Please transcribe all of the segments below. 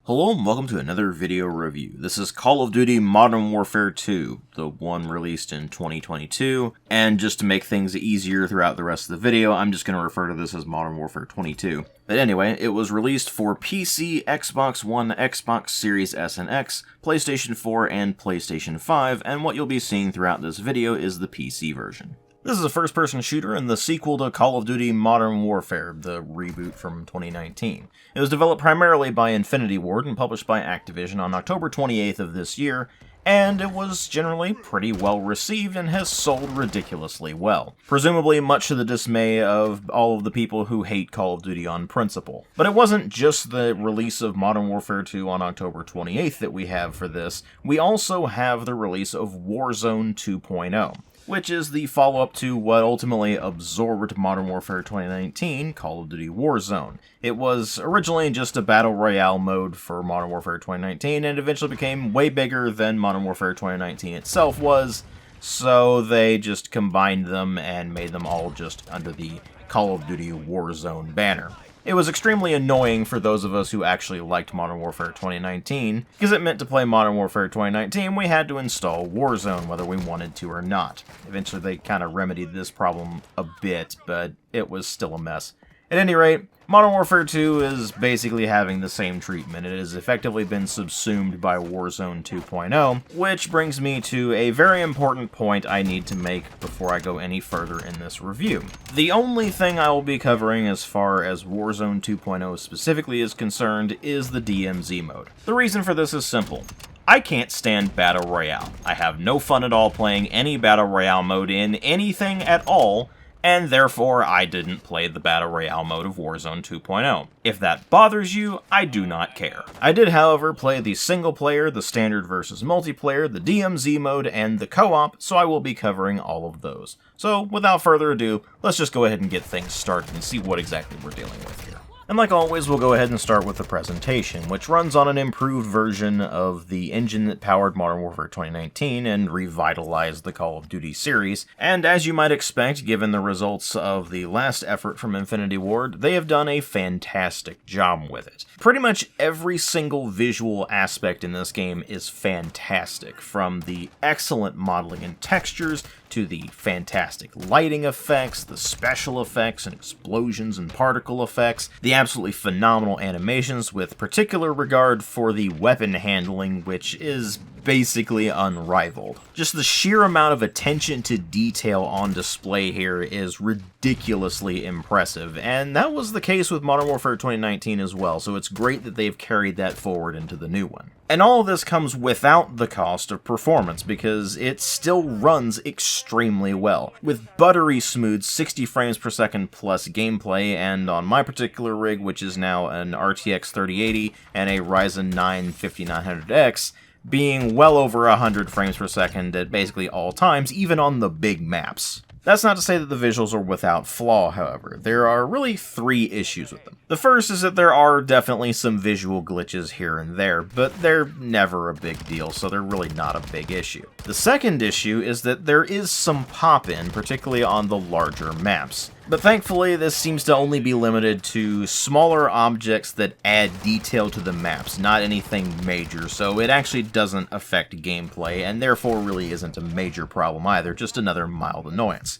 Hello and welcome to another video review. This is Call of Duty Modern Warfare 2, the one released in 2022, and just to make things easier throughout the rest of the video, I'm just going to refer to this as Modern Warfare 22. But anyway, it was released for PC, Xbox One, Xbox Series S and X, PlayStation 4, and PlayStation 5, and what you'll be seeing throughout this video is the PC version. This is a first-person shooter and the sequel to Call of Duty Modern Warfare, the reboot from 2019. It was developed primarily by Infinity Ward and published by Activision on October 28th of this year, and it was generally pretty well received and has sold ridiculously well. Presumably much to the dismay of all of the people who hate Call of Duty on principle. But it wasn't just the release of Modern Warfare 2 on October 28th that we have for this, we also have the release of Warzone 2.0. Which is the follow-up to what ultimately absorbed Modern Warfare 2019, Call of Duty Warzone. It was originally just a Battle Royale mode for Modern Warfare 2019, and eventually became way bigger than Modern Warfare 2019 itself was, so they just combined them and made them all just under the Call of Duty Warzone banner. It was extremely annoying for those of us who actually liked Modern Warfare 2019, because it meant to play Modern Warfare 2019 we had to install Warzone whether we wanted to or not. Eventually they kind of remedied this problem a bit, but it was still a mess. At any rate, Modern Warfare 2 is basically having the same treatment. It has effectively been subsumed by Warzone 2.0, which brings me to a very important point I need to make before I go any further in this review. The only thing I will be covering as far as Warzone 2.0 specifically is concerned is the DMZ mode. The reason for this is simple. I can't stand Battle Royale. I have no fun at all playing any Battle Royale mode in anything at all, and therefore I didn't play the Battle Royale mode of Warzone 2.0. If that bothers you, I do not care. I did, however, play the single player, the standard versus multiplayer, the DMZ mode, and the co-op, so I will be covering all of those. So, without further ado, let's just go ahead and get things started and see what exactly we're dealing with here. And like always, we'll go ahead and start with the presentation, which runs on an improved version of the engine that powered Modern Warfare 2019 and revitalized the Call of Duty series. And as you might expect, given the results of the last effort from Infinity Ward, they have done a fantastic job with it. Pretty much every single visual aspect in this game is fantastic, from the excellent modeling and textures to the fantastic lighting effects, the special effects and explosions and particle effects, the absolutely phenomenal animations with particular regard for the weapon handling, which is basically unrivaled. Just the sheer amount of attention to detail on display here is ridiculously impressive, and that was the case with Modern Warfare 2019 as well, so it's great that they've carried that forward into the new one. And all of this comes without the cost of performance, because it still runs extremely well, with buttery smooth 60 frames per second plus gameplay, and on my particular rig, which is now an RTX 3080 and a Ryzen 9 5900X, being well over 100 frames per second at basically all times, even on the big maps. That's not to say that the visuals are without flaw, however. There are really three issues with them. The first is that there are definitely some visual glitches here and there, but they're never a big deal, so they're really not a big issue. The second issue is that there is some pop-in, particularly on the larger maps. But thankfully, this seems to only be limited to smaller objects that add detail to the maps, not anything major, so it actually doesn't affect gameplay, and therefore really isn't a major problem either, just another mild annoyance.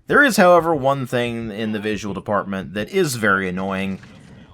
There is, however, one thing in the visual department that is very annoying,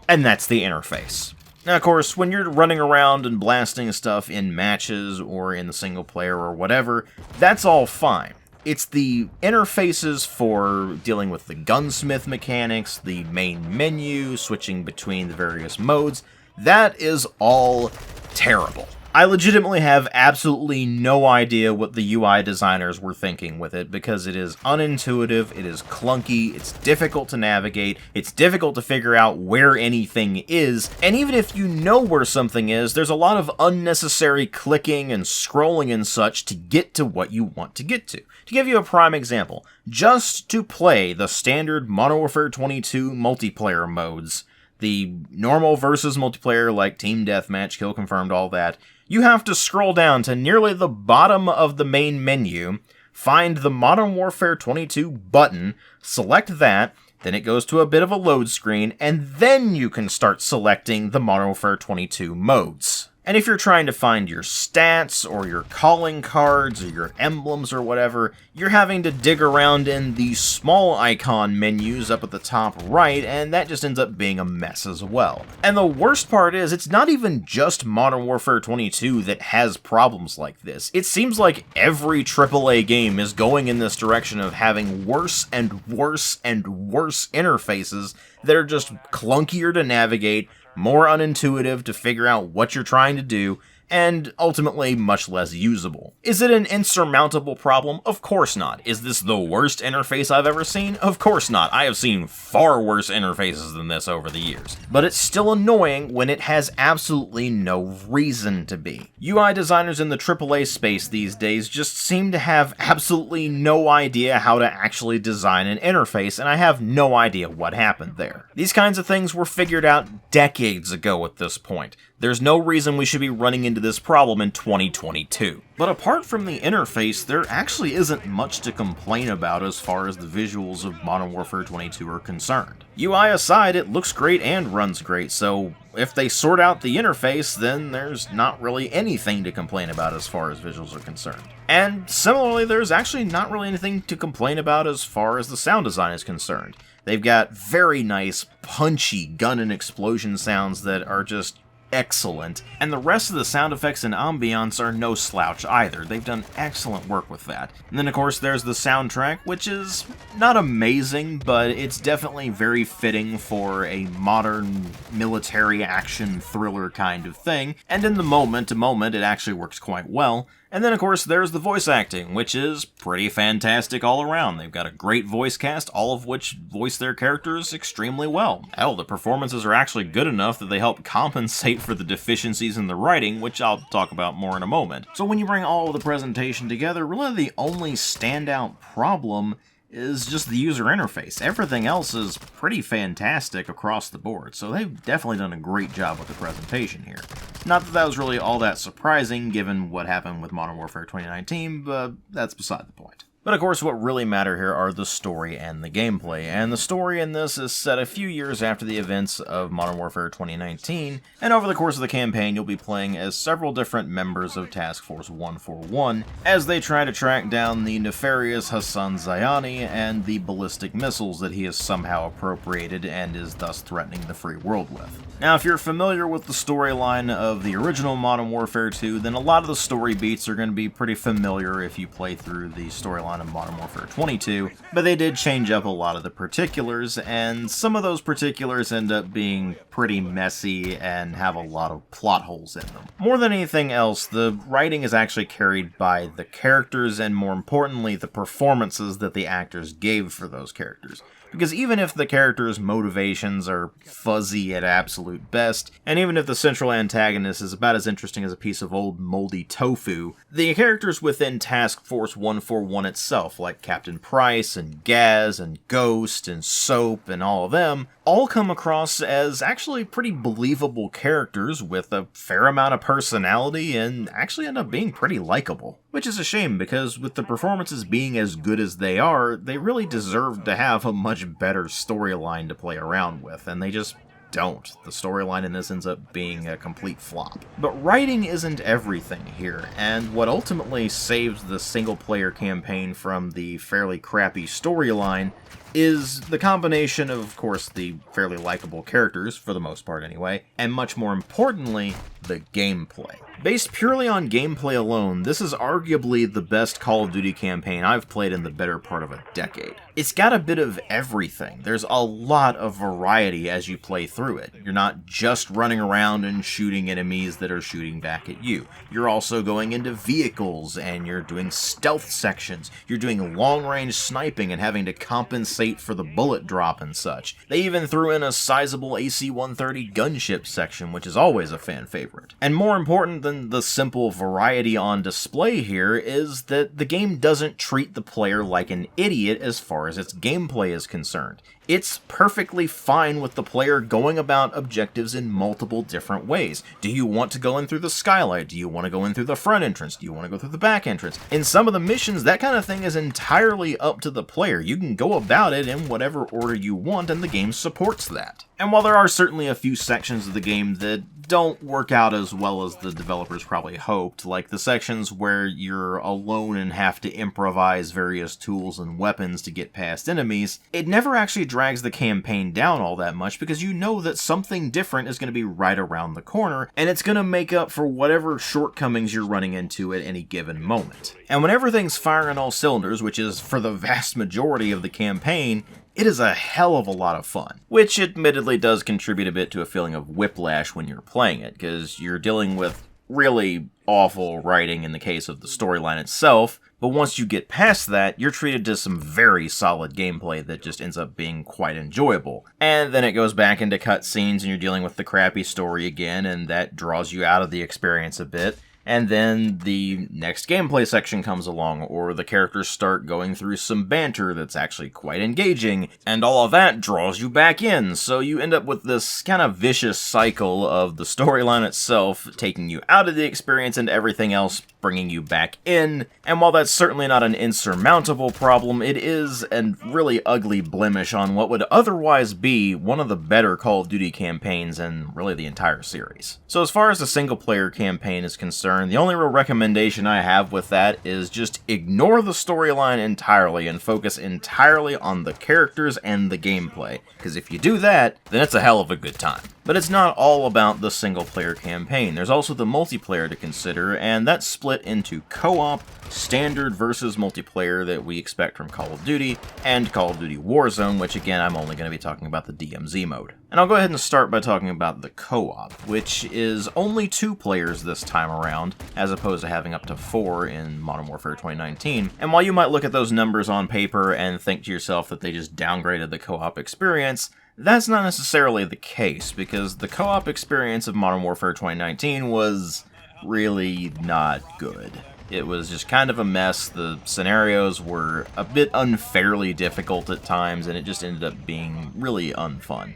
and that's the interface. Now, of course, when you're running around and blasting stuff in matches or in the single player or whatever, that's all fine. It's the interfaces for dealing with the gunsmith mechanics, the main menu, switching between the various modes. That is all terrible. I legitimately have absolutely no idea what the UI designers were thinking with it, because it is unintuitive, it is clunky, it's difficult to navigate, it's difficult to figure out where anything is, and even if you know where something is, there's a lot of unnecessary clicking and scrolling and such to get to what you want to get to. To give you a prime example, just to play the standard Modern Warfare 22 multiplayer modes, the normal versus multiplayer like Team Deathmatch, Kill Confirmed, all that, you have to scroll down to nearly the bottom of the main menu, find the Modern Warfare 22 button, select that, then it goes to a bit of a load screen, and then you can start selecting the Modern Warfare 22 modes. And if you're trying to find your stats, or your calling cards, or your emblems, or whatever, you're having to dig around in the small icon menus up at the top right, and that just ends up being a mess as well. And the worst part is, it's not even just Modern Warfare 22 that has problems like this. It seems like every AAA game is going in this direction of having worse and worse and worse interfaces that are just clunkier to navigate, more unintuitive to figure out what you're trying to do, and ultimately much less usable. Is it an insurmountable problem? Of course not. Is this the worst interface I've ever seen? Of course not. I have seen far worse interfaces than this over the years. But it's still annoying when it has absolutely no reason to be. UI designers in the AAA space these days just seem to have absolutely no idea how to actually design an interface, and I have no idea what happened there. These kinds of things were figured out decades ago at this point. There's no reason we should be running into this problem in 2022. But apart from the interface, there actually isn't much to complain about as far as the visuals of Modern Warfare 22 are concerned. UI aside, it looks great and runs great, so if they sort out the interface, then there's not really anything to complain about as far as visuals are concerned. And similarly, there's actually not really anything to complain about as far as the sound design is concerned. They've got very nice, punchy gun and explosion sounds that are just excellent, and the rest of the sound effects and ambiance are no slouch either. They've done excellent work with that. And then of course there's the soundtrack, which is not amazing, but it's definitely very fitting for a modern military action thriller kind of thing, and in the moment to moment it actually works quite well. And then of course there's the voice acting, which is pretty fantastic all around. They've got a great voice cast, all of which voice their characters extremely well. Hell, the performances are actually good enough that they help compensate for the deficiencies in the writing, which I'll talk about more in a moment. So when you bring all of the presentation together, really the only standout problem is just the user interface. Everything else is pretty fantastic across the board, so they've definitely done a great job with the presentation here. Not that that was really all that surprising given what happened with Modern Warfare 2019, but that's beside the point. But of course what really matter here are the story and the gameplay, and the story in this is set a few years after the events of Modern Warfare 2019, and over the course of the campaign you'll be playing as several different members of Task Force 141 as they try to track down the nefarious Hassan Zyani and the ballistic missiles that he has somehow appropriated and is thus threatening the free world with. Now if you're familiar with the storyline of the original Modern Warfare 2, then a lot of the story beats are going to be pretty familiar if you play through the storyline of Modern Warfare 22, but they did change up a lot of the particulars, and some of those particulars end up being pretty messy and have a lot of plot holes in them. More than anything else, the writing is actually carried by the characters, and more importantly, the performances that the actors gave for those characters. Because even if the characters' motivations are fuzzy at absolute best, and even if the central antagonist is about as interesting as a piece of old moldy tofu, the characters within Task Force 141 itself, like Captain Price and Gaz and Ghost and Soap and all of them, all come across as actually pretty believable characters with a fair amount of personality and actually end up being pretty likable. Which is a shame, because with the performances being as good as they are, they really deserve to have a much better storyline to play around with, and they just don't. The storyline in this ends up being a complete flop. But writing isn't everything here, and what ultimately saves the single-player campaign from the fairly crappy storyline is the combination of course, the fairly likable characters, for the most part anyway, and much more importantly, the gameplay. Based purely on gameplay alone, this is arguably the best Call of Duty campaign I've played in the better part of a decade. It's got a bit of everything. There's a lot of variety as you play through it. You're not just running around and shooting enemies that are shooting back at you. You're also going into vehicles, and you're doing stealth sections. You're doing long-range sniping and having to compensate for the bullet drop and such. They even threw in a sizable AC-130 gunship section, which is always a fan favorite. And more important than the simple variety on display here is that the game doesn't treat the player like an idiot as far as its gameplay is concerned. it's perfectly fine with the player going about objectives in multiple different ways. Do you want to go in through the skylight? Do you want to go in through the front entrance? Do you want to go through the back entrance? In some of the missions, that kind of thing is entirely up to the player. You can go about it in whatever order you want, and the game supports that. And while there are certainly a few sections of the game that don't work out as well as the developers probably hoped, like the sections where you're alone and have to improvise various tools and weapons to get past enemies, it never actually drags the campaign down all that much because you know that something different is going to be right around the corner, and it's going to make up for whatever shortcomings you're running into at any given moment. And when everything's firing all cylinders, which is for the vast majority of the campaign, it is a hell of a lot of fun, which admittedly does contribute a bit to a feeling of whiplash when you're playing it, because you're dealing with really awful writing in the case of the storyline itself, but once you get past that, you're treated to some very solid gameplay that just ends up being quite enjoyable. And then it goes back into cutscenes and you're dealing with the crappy story again, and that draws you out of the experience a bit. And then the next gameplay section comes along, or the characters start going through some banter that's actually quite engaging, and all of that draws you back in, so you end up with this kind of vicious cycle of the storyline itself taking you out of the experience and everything else bringing you back in. And while that's certainly not an insurmountable problem, it is a really ugly blemish on what would otherwise be one of the better Call of Duty campaigns in really the entire series. So as far as the single-player campaign is concerned, the only real recommendation I have with that is just ignore the storyline entirely and focus entirely on the characters and the gameplay, because if you do that, then it's a hell of a good time. But it's not all about the single-player campaign. There's also the multiplayer to consider, and that's split into co-op, standard versus multiplayer that we expect from Call of Duty, and Call of Duty Warzone, which again, I'm only going to be talking about the DMZ mode. And I'll go ahead and start by talking about the co-op, which is only 2 players this time around, as opposed to having up to 4 in Modern Warfare 2019. And while you might look at those numbers on paper and think to yourself that they just downgraded the co-op experience, that's not necessarily the case, because the co-op experience of Modern Warfare 2019 was really not good. It was just kind of a mess. The scenarios were a bit unfairly difficult at times, and it just ended up being really unfun.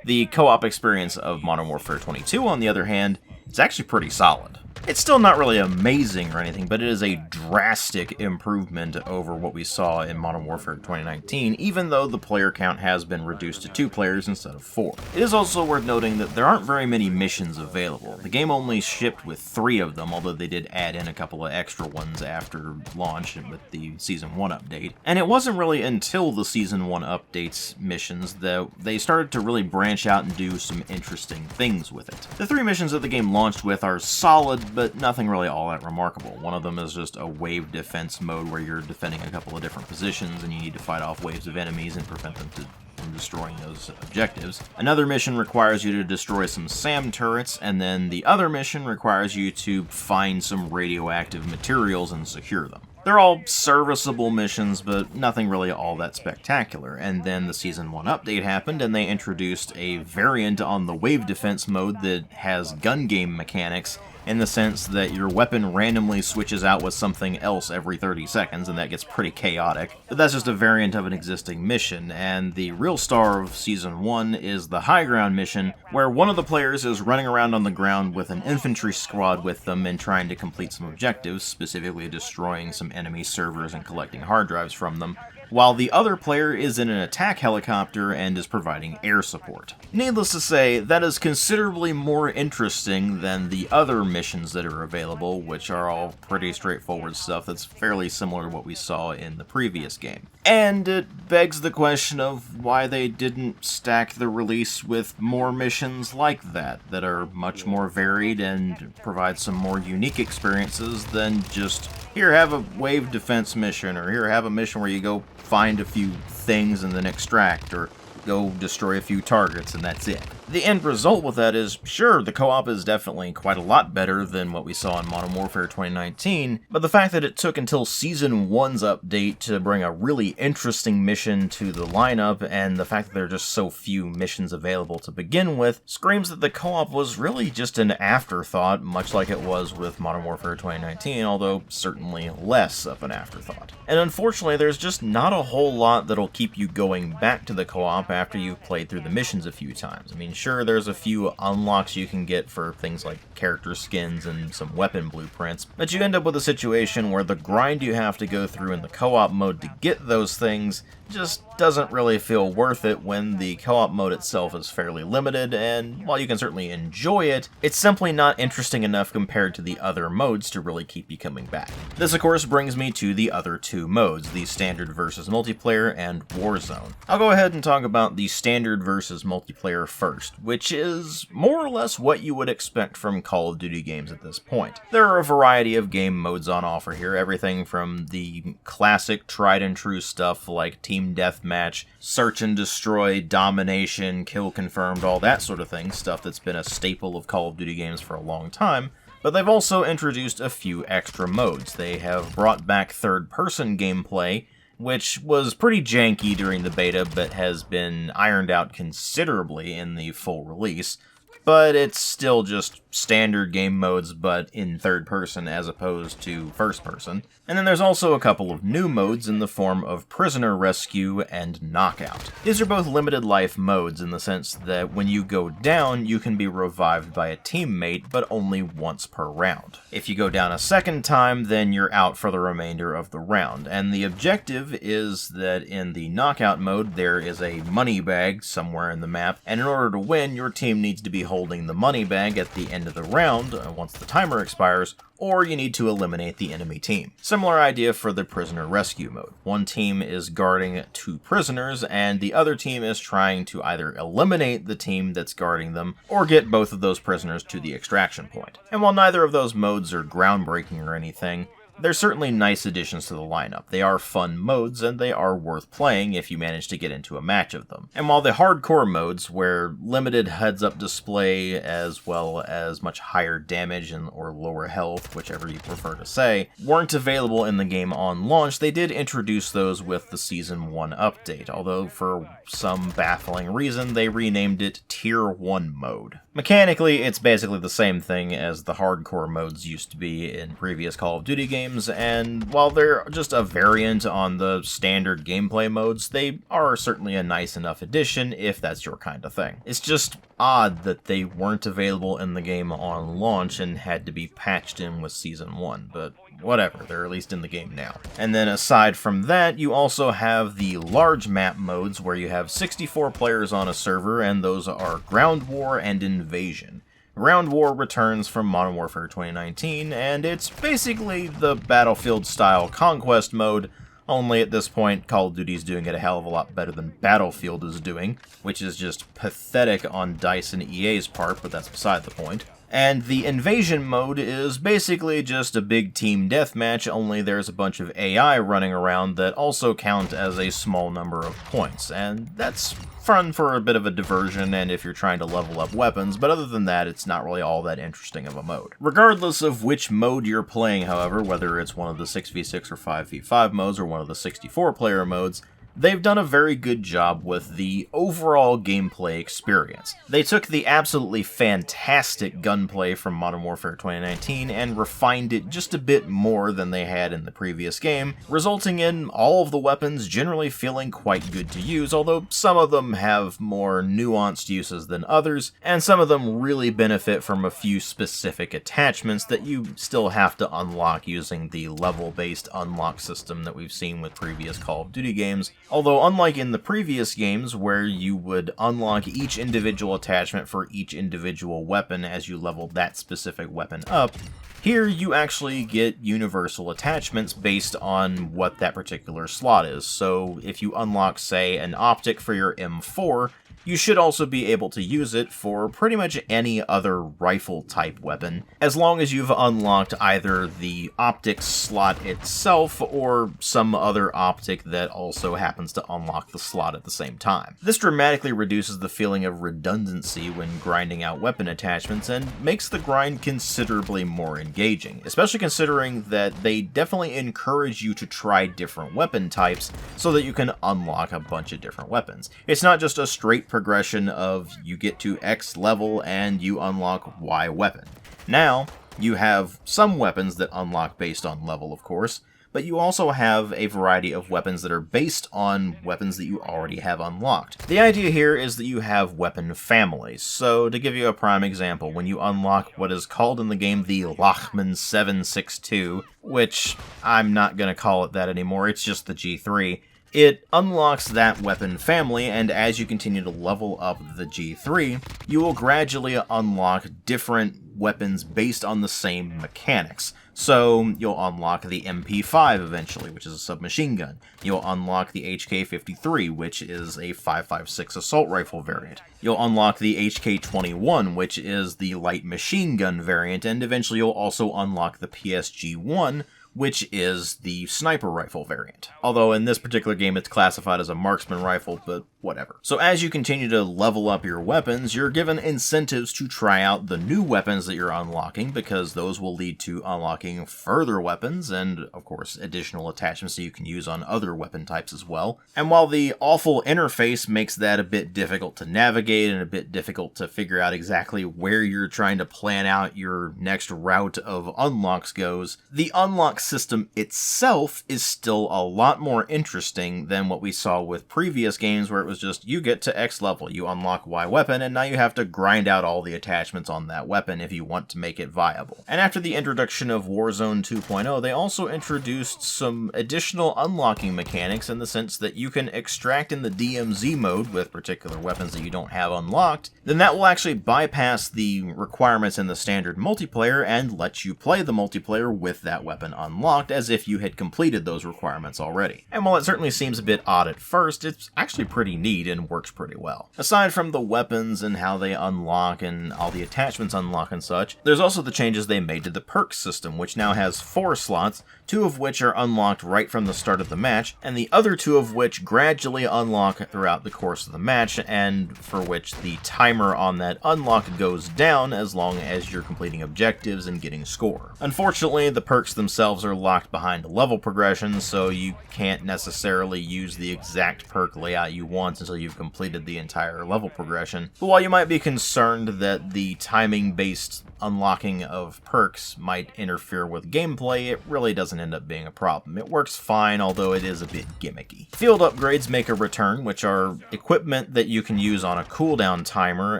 The co-op experience of Modern Warfare 22, on the other hand, is actually pretty solid. It's still not really amazing or anything, but it is a drastic improvement over what we saw in Modern Warfare 2019, even though the player count has been reduced to 2 players instead of 4. It is also worth noting that there aren't very many missions available. The game only shipped with 3 of them, although they did add in a couple of extra ones after launch with the Season 1 update. And it wasn't really until the Season 1 updates missions that they started to really branch out and do some interesting things with it. The 3 missions that the game launched with are solid, but nothing really all that remarkable. One of them is just a wave defense mode where you're defending a couple of different positions and you need to fight off waves of enemies and prevent them from destroying those objectives. Another mission requires you to destroy some SAM turrets, and then the other mission requires you to find some radioactive materials and secure them. They're all serviceable missions, but nothing really all that spectacular. And then the Season 1 update happened, and they introduced a variant on the wave defense mode that has gun game mechanics, in the sense that your weapon randomly switches out with something else every 30 seconds, and that gets pretty chaotic. But that's just a variant of an existing mission, and the real star of Season 1 is the High Ground mission, where one of the players is running around on the ground with an infantry squad with them and trying to complete some objectives, specifically destroying some enemy servers and collecting hard drives from them, while the other player is in an attack helicopter and is providing air support. Needless to say, that is considerably more interesting than the other missions that are available, which are all pretty straightforward stuff that's fairly similar to what we saw in the previous game. And it begs the question of why they didn't stack the release with more missions like that are much more varied and provide some more unique experiences than just, here, have a wave defense mission, or here, have a mission where you go find a few things and then extract, or go destroy a few targets and that's it. The end result with that is, sure, the co-op is definitely quite a lot better than what we saw in Modern Warfare 2019, but the fact that it took until Season 1's update to bring a really interesting mission to the lineup, and the fact that there are just so few missions available to begin with, screams that the co-op was really just an afterthought, much like it was with Modern Warfare 2019, although certainly less of an afterthought. And unfortunately, there's just not a whole lot that'll keep you going back to the co-op after you've played through the missions a few times. I mean, sure, there's a few unlocks you can get for things like character skins and some weapon blueprints, but you end up with a situation where the grind you have to go through in the co-op mode to get those things just doesn't really feel worth it when the co-op mode itself is fairly limited, and while you can certainly enjoy it, it's simply not interesting enough compared to the other modes to really keep you coming back. This of course brings me to the other two modes, the standard versus multiplayer and Warzone. I'll go ahead and talk about the standard versus multiplayer first, which is more or less what you would expect from Call of Duty games at this point. There are a variety of game modes on offer here, everything from the classic tried and true stuff like Team Deathmatch, Search and Destroy, Domination, Kill Confirmed, all that sort of thing, stuff that's been a staple of Call of Duty games for a long time, but they've also introduced a few extra modes. They have brought back third-person gameplay, which was pretty janky during the beta, but has been ironed out considerably in the full release. But it's still just standard game modes, but in third person as opposed to first person. And then there's also a couple of new modes in the form of Prisoner Rescue and Knockout. These are both limited life modes in the sense that when you go down, you can be revived by a teammate, but only once per round. If you go down a second time, then you're out for the remainder of the round. And the objective is that in the Knockout mode, there is a money bag somewhere in the map, and in order to win, your team needs to be holding the money bag at the end of the round, once the timer expires, or you need to eliminate the enemy team. Similar idea for the Prisoner Rescue mode. One team is guarding two prisoners, and the other team is trying to either eliminate the team that's guarding them, or get both of those prisoners to the extraction point. And while neither of those modes are groundbreaking or anything, they're certainly nice additions to the lineup. They are fun modes, and they are worth playing if you manage to get into a match of them. And while the hardcore modes, where limited heads-up display as well as much higher damage or lower health, whichever you prefer to say, weren't available in the game on launch, they did introduce those with the Season 1 update, although for some baffling reason they renamed it Tier 1 mode. Mechanically, it's basically the same thing as the hardcore modes used to be in previous Call of Duty games, and while they're just a variant on the standard gameplay modes, they are certainly a nice enough addition if that's your kind of thing. It's just odd that they weren't available in the game on launch and had to be patched in with Season 1, but whatever, they're at least in the game now. And then aside from that, you also have the large map modes where you have 64 players on a server, and those are Ground War and Invasion. Ground War returns from Modern Warfare 2019, and it's basically the Battlefield-style conquest mode, only at this point, Call of Duty's doing it a hell of a lot better than Battlefield is doing, which is just pathetic on DICE and EA's part, but that's beside the point. And the Invasion mode is basically just a big team deathmatch, only there's a bunch of AI running around that also count as a small number of points, and that's fun for a bit of a diversion and if you're trying to level up weapons, but other than that, it's not really all that interesting of a mode. Regardless of which mode you're playing, however, whether it's one of the 6v6 or 5v5 modes or one of the 64-player modes, they've done a very good job with the overall gameplay experience. They took the absolutely fantastic gunplay from Modern Warfare 2019 and refined it just a bit more than they had in the previous game, resulting in all of the weapons generally feeling quite good to use, although some of them have more nuanced uses than others, and some of them really benefit from a few specific attachments that you still have to unlock using the level-based unlock system that we've seen with previous Call of Duty games. Although unlike in the previous games where you would unlock each individual attachment for each individual weapon as you leveled that specific weapon up, here you actually get universal attachments based on what that particular slot is. So if you unlock, say, an optic for your M4, you should also be able to use it for pretty much any other rifle-type weapon, as long as you've unlocked either the optic slot itself or some other optic that also happens to unlock the slot at the same time. This dramatically reduces the feeling of redundancy when grinding out weapon attachments and makes the grind considerably more engaging, especially considering that they definitely encourage you to try different weapon types so that you can unlock a bunch of different weapons. It's not just a straight progression of you get to X level and you unlock Y weapon. Now, you have some weapons that unlock based on level, of course, but you also have a variety of weapons that are based on weapons that you already have unlocked. The idea here is that you have weapon families. So to give you a prime example, when you unlock what is called in the game the Lachmann 762, which I'm not going to call it that anymore, it's just the G3, it unlocks that weapon family, and as you continue to level up the G3, you will gradually unlock different weapons based on the same mechanics. So you'll unlock the MP5 eventually, which is a submachine gun. You'll unlock the HK53, which is a 5.56 assault rifle variant. You'll unlock the HK21, which is the light machine gun variant, and eventually you'll also unlock the PSG-1, which is the sniper rifle variant. Although in this particular game it's classified as a marksman rifle, but whatever. So as you continue to level up your weapons, you're given incentives to try out the new weapons that you're unlocking, because those will lead to unlocking further weapons and, of course, additional attachments that you can use on other weapon types as well. And while the awful interface makes that a bit difficult to navigate and a bit difficult to figure out exactly where you're trying to plan out your next route of unlocks goes, the unlock system itself is still a lot more interesting than what we saw with previous games, where it was just, you get to X level, you unlock Y weapon, and now you have to grind out all the attachments on that weapon if you want to make it viable. And after the introduction of Warzone 2.0, they also introduced some additional unlocking mechanics, in the sense that you can extract in the DMZ mode with particular weapons that you don't have unlocked, then that will actually bypass the requirements in the standard multiplayer and let you play the multiplayer with that weapon unlocked, as if you had completed those requirements already. And while it certainly seems a bit odd at first, it's actually pretty neat and works pretty well. Aside from the weapons and how they unlock and all the attachments unlock and such, there's also the changes they made to the perks system, which now has 4 slots, 2 of which are unlocked right from the start of the match, and the other 2 of which gradually unlock throughout the course of the match, and for which the timer on that unlock goes down as long as you're completing objectives and getting score. Unfortunately, the perks themselves are locked behind level progression, so you can't necessarily use the exact perk layout you want until you've completed the entire level progression. But while you might be concerned that the timing-based unlocking of perks might interfere with gameplay, it really doesn't end up being a problem. It works fine, although it is a bit gimmicky. Field upgrades make a return, which are equipment that you can use on a cooldown timer,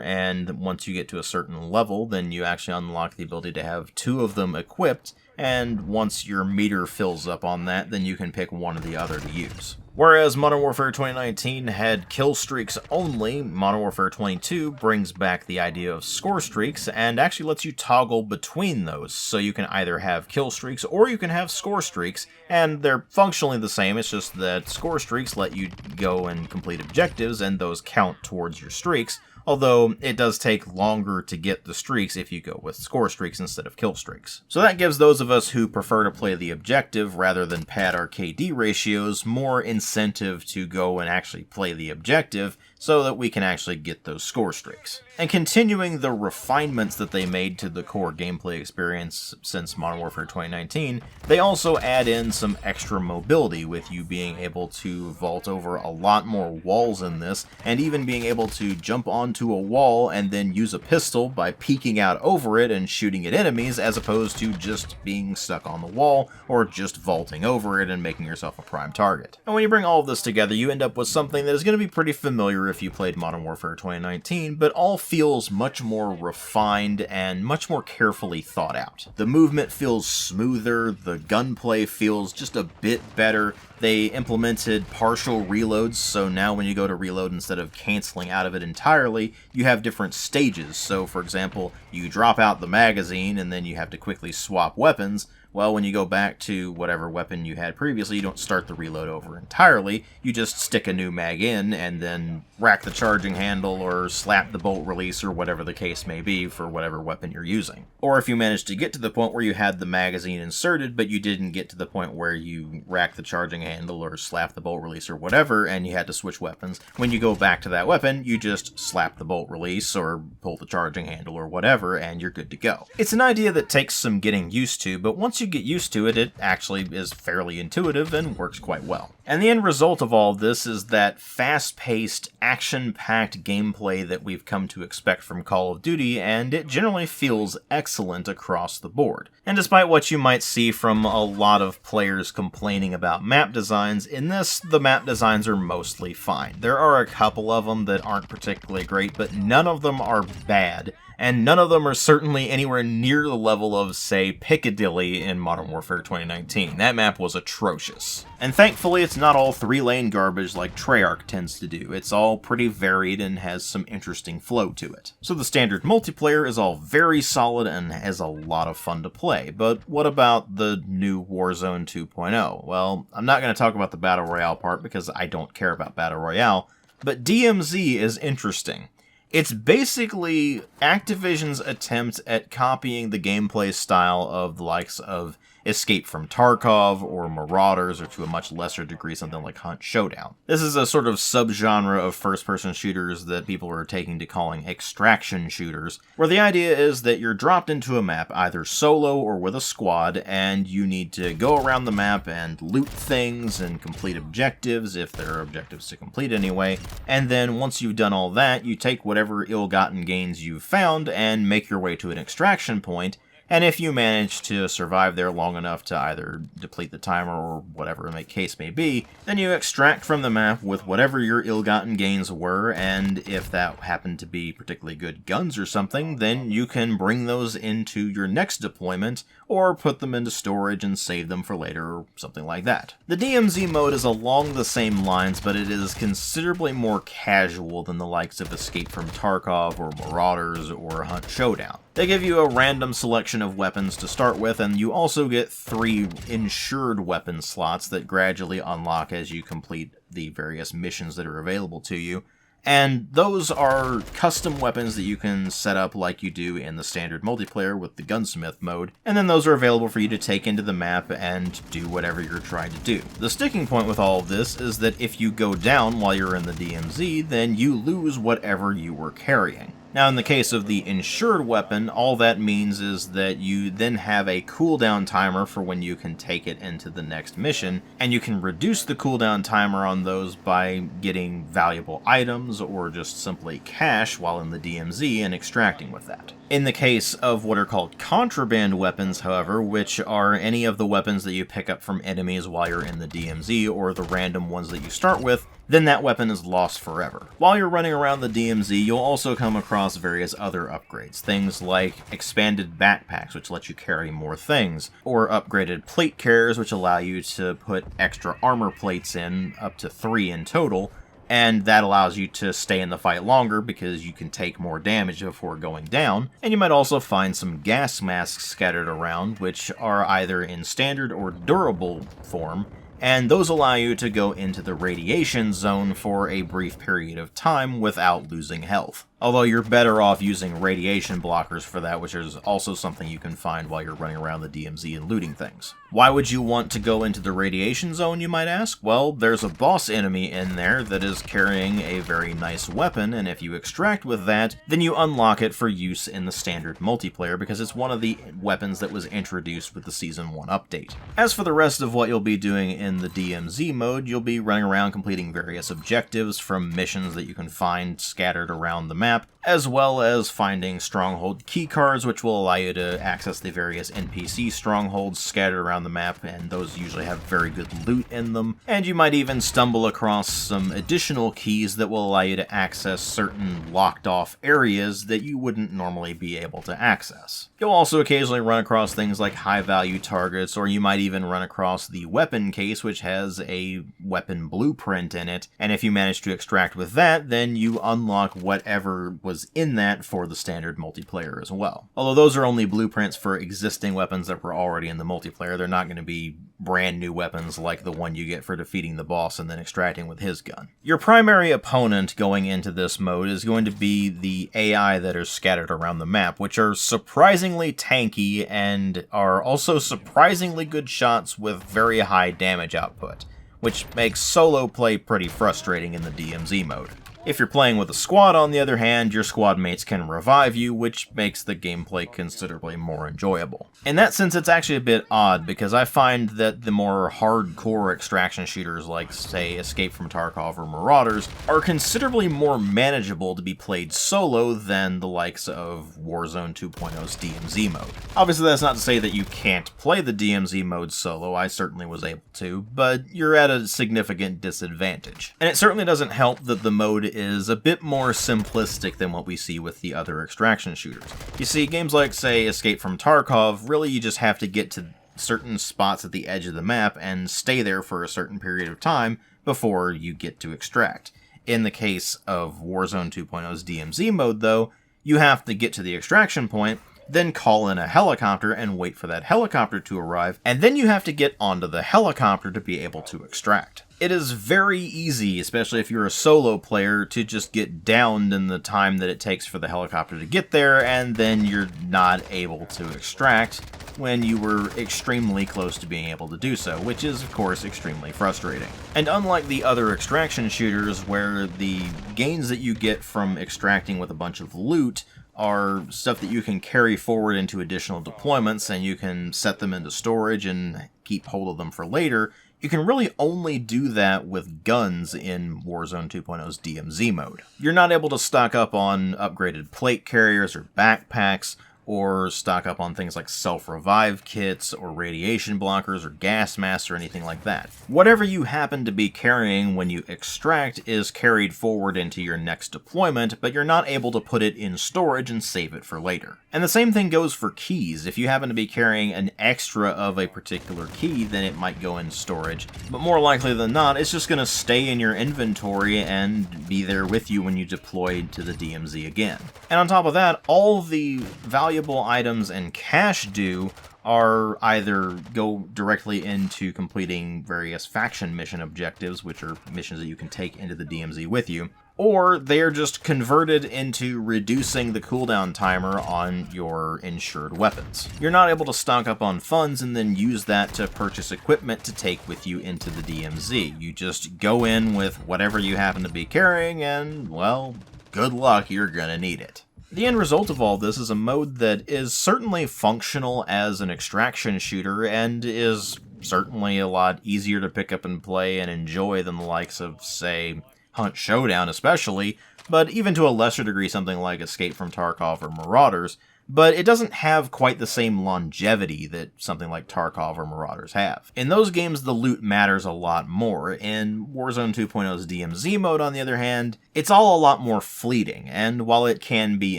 and once you get to a certain level, then you actually unlock the ability to have 2 of them equipped, and once your meter fills up on that, then you can pick one or the other to use. Whereas Modern Warfare 2019 had kill streaks only, Modern Warfare 22 brings back the idea of score streaks and actually lets you toggle between those, so you can either have kill streaks or you can have score streaks, and they're functionally the same. It's just that score streaks let you go and complete objectives, and those count towards your streaks, although it does take longer to get the streaks if you go with score streaks instead of kill streaks. So that gives those of us who prefer to play the objective rather than pad our KD ratios more incentive to go and actually play the objective, so that we can actually get those score streaks. And continuing the refinements that they made to the core gameplay experience since Modern Warfare 2019, they also add in some extra mobility, with you being able to vault over a lot more walls in this, and even being able to jump onto a wall and then use a pistol by peeking out over it and shooting at enemies, as opposed to just being stuck on the wall, or just vaulting over it and making yourself a prime target. And when you bring all of this together, you end up with something that is going to be pretty familiar if you played Modern Warfare 2019, but all feels much more refined and much more carefully thought out. The movement feels smoother, the gunplay feels just a bit better. They implemented partial reloads, so now when you go to reload, instead of canceling out of it entirely, gameplay, you have different stages. So, for example, you drop out the magazine and then you have to quickly swap weapons. Well, when you go back to whatever weapon you had previously, you don't start the reload over entirely. You just stick a new mag in and then rack the charging handle or slap the bolt release or whatever the case may be for whatever weapon you're using. Or if you managed to get to the point where you had the magazine inserted, but you didn't get to the point where you rack the charging handle or slap the bolt release or whatever, and you had to switch weapons, when you go back to that weapon, you just slap the bolt release or pull the charging handle or whatever, and you're good to go. It's an idea that takes some getting used to, but once you get used to it, it actually is fairly intuitive and works quite well. And the end result of all of this is that fast-paced, action-packed gameplay that we've come to expect from Call of Duty, and it generally feels excellent across the board. And despite what you might see from a lot of players complaining about map designs, in this, the map designs are mostly fine. There are a couple of them that aren't particularly great, but none of them are bad. And none of them are certainly anywhere near the level of, say, Piccadilly in Modern Warfare 2019. That map was atrocious. And thankfully, it's not all 3-lane garbage like Treyarch tends to do. It's all pretty varied and has some interesting flow to it. So the standard multiplayer is all very solid and has a lot of fun to play. But what about the new Warzone 2.0? Well, I'm not going to talk about the Battle Royale part because I don't care about Battle Royale, but DMZ is interesting. It's basically Activision's attempt at copying the gameplay style of the likes of Escape from Tarkov or Marauders, or to a much lesser degree something like Hunt Showdown. This is a sort of subgenre of first-person shooters that people are taking to calling extraction shooters, where the idea is that you're dropped into a map either solo or with a squad, and you need to go around the map and loot things and complete objectives, if there are objectives to complete anyway, and then once you've done all that, you take whatever ill-gotten gains you've found and make your way to an extraction point. And if you manage to survive there long enough to either deplete the timer or whatever the case may be, then you extract from the map with whatever your ill-gotten gains were, and if that happened to be particularly good guns or something, then you can bring those into your next deployment, or put them into storage and save them for later, or something like that. The DMZ mode is along the same lines, but it is considerably more casual than the likes of Escape from Tarkov, or Marauders, or Hunt Showdown. They give you a random selection of weapons to start with, and you also get 3 insured weapon slots that gradually unlock as you complete the various missions that are available to you. And those are custom weapons that you can set up like you do in the standard multiplayer with the gunsmith mode, and then those are available for you to take into the map and do whatever you're trying to do. The sticking point with all of this is that if you go down while you're in the DMZ, then you lose whatever you were carrying. Now, in the case of the insured weapon, all that means is that you then have a cooldown timer for when you can take it into the next mission, and you can reduce the cooldown timer on those by getting valuable items or just simply cash while in the DMZ and extracting with that. In the case of what are called contraband weapons, however, which are any of the weapons that you pick up from enemies while you're in the DMZ or the random ones that you start with, then that weapon is lost forever. While you're running around the DMZ, you'll also come across various other upgrades, things like expanded backpacks, which let you carry more things, or upgraded plate carriers, which allow you to put extra armor plates in, up to 3 in total, and that allows you to stay in the fight longer because you can take more damage before going down. And you might also find some gas masks scattered around, which are either in standard or durable form, and those allow you to go into the radiation zone for a brief period of time without losing health. Although you're better off using radiation blockers for that, which is also something you can find while you're running around the DMZ and looting things. Why would you want to go into the radiation zone, you might ask? Well, there's a boss enemy in there that is carrying a very nice weapon, and if you extract with that, then you unlock it for use in the standard multiplayer because it's one of the weapons that was introduced with the Season 1 update. As for the rest of what you'll be doing in the DMZ mode, you'll be running around completing various objectives from missions that you can find scattered around the map, as well as finding stronghold keycards, which will allow you to access the various NPC strongholds scattered around the map, and those usually have very good loot in them. And you might even stumble across some additional keys that will allow you to access certain locked off areas that you wouldn't normally be able to access. You'll also occasionally run across things like high value targets, or you might even run across the weapon case, which has a weapon blueprint in it, and if you manage to extract with that, then you unlock whatever whatever was in that for the standard multiplayer as well. Although those are only blueprints for existing weapons that were already in the multiplayer. They're not going to be brand new weapons like the one you get for defeating the boss and then extracting with his gun. Your primary opponent going into this mode is going to be the AI that are scattered around the map, which are surprisingly tanky and are also surprisingly good shots with very high damage output, which makes solo play pretty frustrating in the DMZ mode. If you're playing with a squad, on the other hand, your squad mates can revive you, which makes the gameplay considerably more enjoyable. In that sense, it's actually a bit odd, because I find that the more hardcore extraction shooters like, say, Escape from Tarkov or Marauders are considerably more manageable to be played solo than the likes of Warzone 2.0's DMZ mode. Obviously, that's not to say that you can't play the DMZ mode solo. I certainly was able to, but you're at a significant disadvantage. And it certainly doesn't help that the mode is a bit more simplistic than what we see with the other extraction shooters. You see, games like, say, Escape from Tarkov, really you just have to get to certain spots at the edge of the map and stay there for a certain period of time before you get to extract. In the case of Warzone 2.0's DMZ mode, though, you have to get to the extraction point, then call in a helicopter and wait for that helicopter to arrive, and then you have to get onto the helicopter to be able to extract. It is very easy, especially if you're a solo player, to just get downed in the time that it takes for the helicopter to get there, and then you're not able to extract when you were extremely close to being able to do so, which is, of course, extremely frustrating. And unlike the other extraction shooters, where the gains that you get from extracting with a bunch of loot are stuff that you can carry forward into additional deployments, and you can set them into storage and keep hold of them for later, you can really only do that with guns in Warzone 2.0's DMZ mode. You're not able to stock up on upgraded plate carriers or backpacks, or stock up on things like self-revive kits, or radiation blockers, or gas masks, or anything like that. Whatever you happen to be carrying when you extract is carried forward into your next deployment, but you're not able to put it in storage and save it for later. And the same thing goes for keys. If you happen to be carrying an extra of a particular key, then it might go in storage, but more likely than not, it's just going to stay in your inventory and be there with you when you deploy to the DMZ again. And on top of that, all the valuable items and cash due are either go directly into completing various faction mission objectives, which are missions that you can take into the DMZ with you, or they are just converted into reducing the cooldown timer on your insured weapons. You're not able to stock up on funds and then use that to purchase equipment to take with you into the DMZ. You just go in with whatever you happen to be carrying and, well, good luck, you're gonna need it. The end result of all this is a mode that is certainly functional as an extraction shooter and is certainly a lot easier to pick up and play and enjoy than the likes of, say, Hunt Showdown especially, but even to a lesser degree something like Escape from Tarkov or Marauders, but it doesn't have quite the same longevity that something like Tarkov or Marauders have. In those games, the loot matters a lot more. In Warzone 2.0's DMZ mode, on the other hand, it's all a lot more fleeting, and while it can be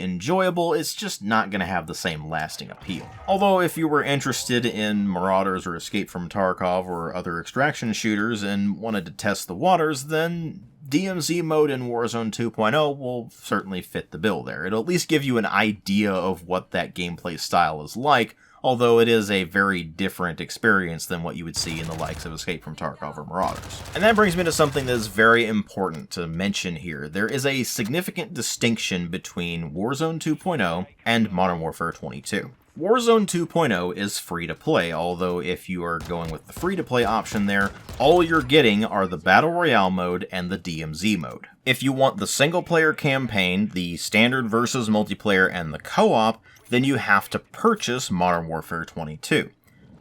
enjoyable, it's just not going to have the same lasting appeal. Although, if you were interested in Marauders or Escape from Tarkov or other extraction shooters and wanted to test the waters, then DMZ mode in Warzone 2.0 will certainly fit the bill there. It'll at least give you an idea of what that gameplay style is like, although it is a very different experience than what you would see in the likes of Escape from Tarkov or Marauders. And that brings me to something that is very important to mention here. There is a significant distinction between Warzone 2.0 and Modern Warfare 22. Warzone 2.0 is free to play, although if you are going with the free to play option there, all you're getting are the Battle Royale mode and the DMZ mode. If you want the single player campaign, the standard versus multiplayer, and the co-op, then you have to purchase Modern Warfare 22,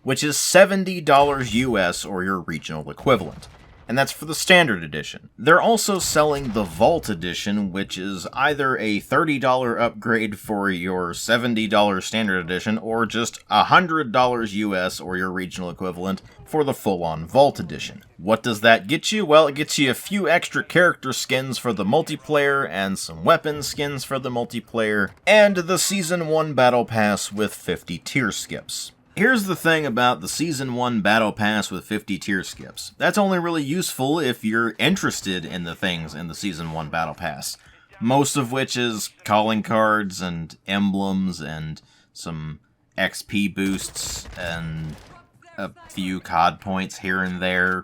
which is $70 US or your regional equivalent. And that's for the Standard Edition. They're also selling the Vault Edition, which is either a $30 upgrade for your $70 Standard Edition, or just $100 US, or your regional equivalent, for the full-on Vault Edition. What does that get you? Well, it gets you a few extra character skins for the multiplayer, and some weapon skins for the multiplayer, and the Season 1 Battle Pass with 50 tier skips. Here's the thing about the Season 1 Battle Pass with 50 tier skips. That's only really useful if you're interested in the things in the Season 1 Battle Pass. most of which is calling cards and emblems and some XP boosts and a few COD points here and there,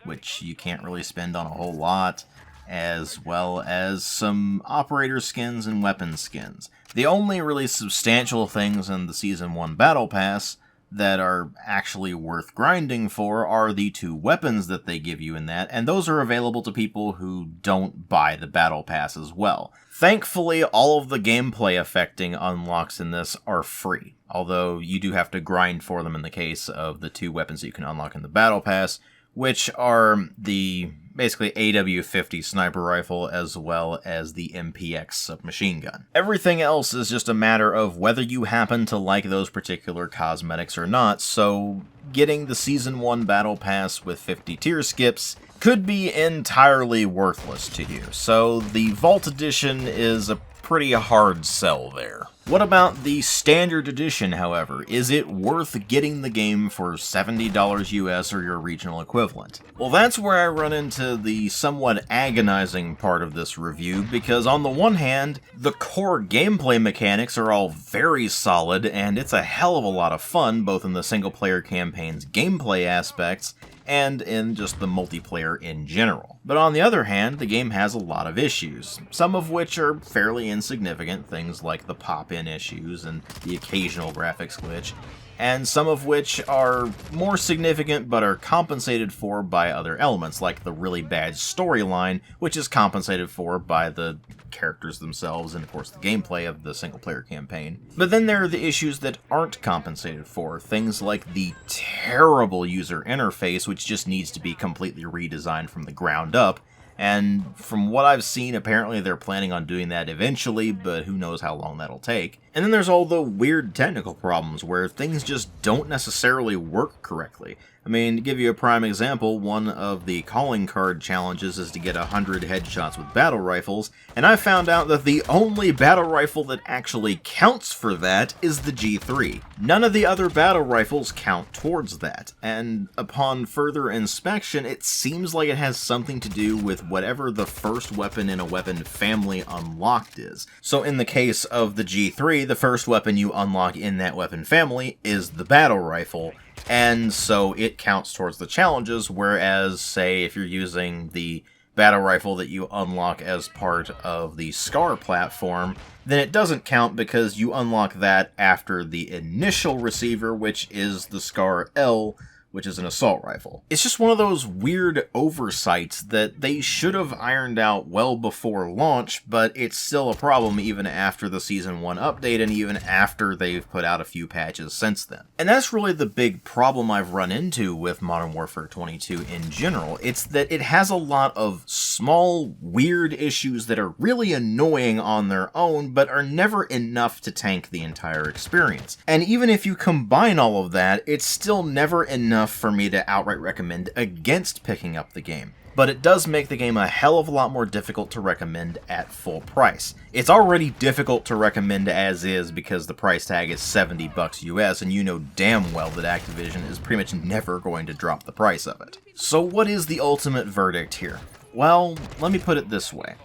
which you can't really spend on a whole lot, as well as some operator skins and weapon skins. The only really substantial things in the Season 1 Battle Pass that are actually worth grinding for are the 2 weapons that they give you in that, and those are available to people who don't buy the Battle Pass as well. Thankfully, all of the gameplay affecting unlocks in this are free, although you do have to grind for them in the case of the 2 weapons that you can unlock in the Battle Pass, which are the basically AW-50 sniper rifle as well as the MPX submachine gun. Everything else is just a matter of whether you happen to like those particular cosmetics or not, so getting the Season 1 Battle Pass with 50 tier skips could be entirely worthless to you, so the Vault Edition is a pretty hard sell there. What about the Standard Edition, however? Is it worth getting the game for $70 US or your regional equivalent? Well, that's where I run into the somewhat agonizing part of this review, because on the one hand, the core gameplay mechanics are all very solid, and it's a hell of a lot of fun, both in the single-player campaign's gameplay aspects, and in just the multiplayer in general. But on the other hand, the game has a lot of issues, some of which are fairly insignificant, things like the pop-in issues and the occasional graphics glitch, and some of which are more significant but are compensated for by other elements, like the really bad storyline, which is compensated for by the characters themselves and, of course, the gameplay of the single-player campaign. But then there are the issues that aren't compensated for, things like the terrible user interface, which just needs to be completely redesigned from the ground up, and from what I've seen, apparently they're planning on doing that eventually, but who knows how long that'll take. And then there's all the weird technical problems where things just don't necessarily work correctly. I mean, to give you a prime example, one of the calling card challenges is to get 100 headshots with battle rifles, and I found out that the only battle rifle that actually counts for that is the G3. None of the other battle rifles count towards that, and upon further inspection, it seems like it has something to do with whatever the first weapon in a weapon family unlocked is. So in the case of the G3, the first weapon you unlock in that weapon family is the battle rifle, and so it counts towards the challenges, whereas, say, if you're using the battle rifle that you unlock as part of the SCAR platform, then it doesn't count because you unlock that after the initial receiver, which is the SCAR L, which is an assault rifle. It's just one of those weird oversights that they should have ironed out well before launch, but it's still a problem even after the Season 1 update and even after they've put out a few patches since then. And that's really the big problem I've run into with Modern Warfare 22 in general. It's that it has a lot of small, weird issues that are really annoying on their own, but are never enough to tank the entire experience. And even if you combine all of that, it's still never enough for me to outright recommend against picking up the game. But it does make the game a hell of a lot more difficult to recommend at full price. It's already difficult to recommend as is because the price tag is $70 US, and you know damn well that Activision is pretty much never going to drop the price of it. So what is the ultimate verdict here? Well, let me put it this way.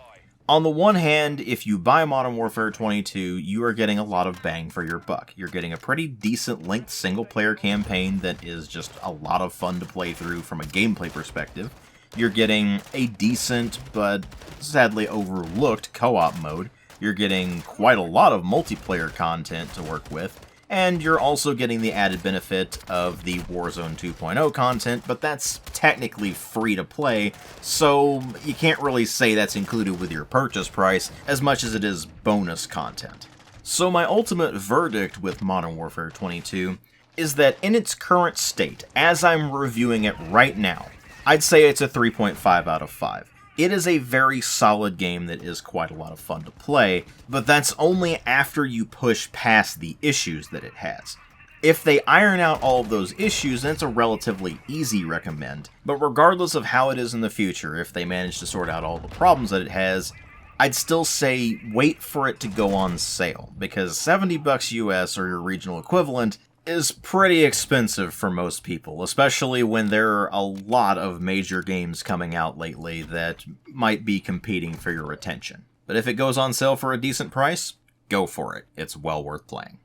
On the one hand, if you buy Modern Warfare 22, you are getting a lot of bang for your buck. You're getting a pretty decent length single-player campaign that is just a lot of fun to play through from a gameplay perspective. You're getting a decent, but sadly overlooked co-op mode. You're getting quite a lot of multiplayer content to work with. And you're also getting the added benefit of the Warzone 2.0 content, but that's technically free to play, so you can't really say that's included with your purchase price as much as it is bonus content. So my ultimate verdict with Modern Warfare 22 is that in its current state, as I'm reviewing it right now, I'd say it's a 3.5 out of 5. It is a very solid game that is quite a lot of fun to play, but that's only after you push past the issues that it has. If they iron out all of those issues, then it's a relatively easy recommend, but regardless of how it is in the future, if they manage to sort out all the problems that it has, I'd still say wait for it to go on sale, because $70 US or your regional equivalent is pretty expensive for most people, especially when there are a lot of major games coming out lately that might be competing for your attention. But if it goes on sale for a decent price, go for it. It's well worth playing.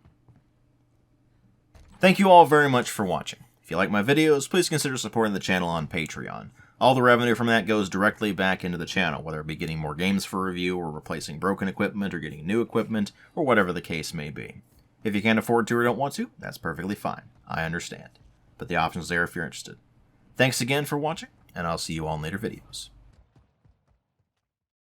Thank you all very much for watching. If you like my videos, please consider supporting the channel on Patreon. All the revenue from that goes directly back into the channel, whether it be getting more games for review, or replacing broken equipment, or getting new equipment, or whatever the case may be. If you can't afford to or don't want to, that's perfectly fine. I understand. But the option's there if you're interested. Thanks again for watching, and I'll see you all in later videos.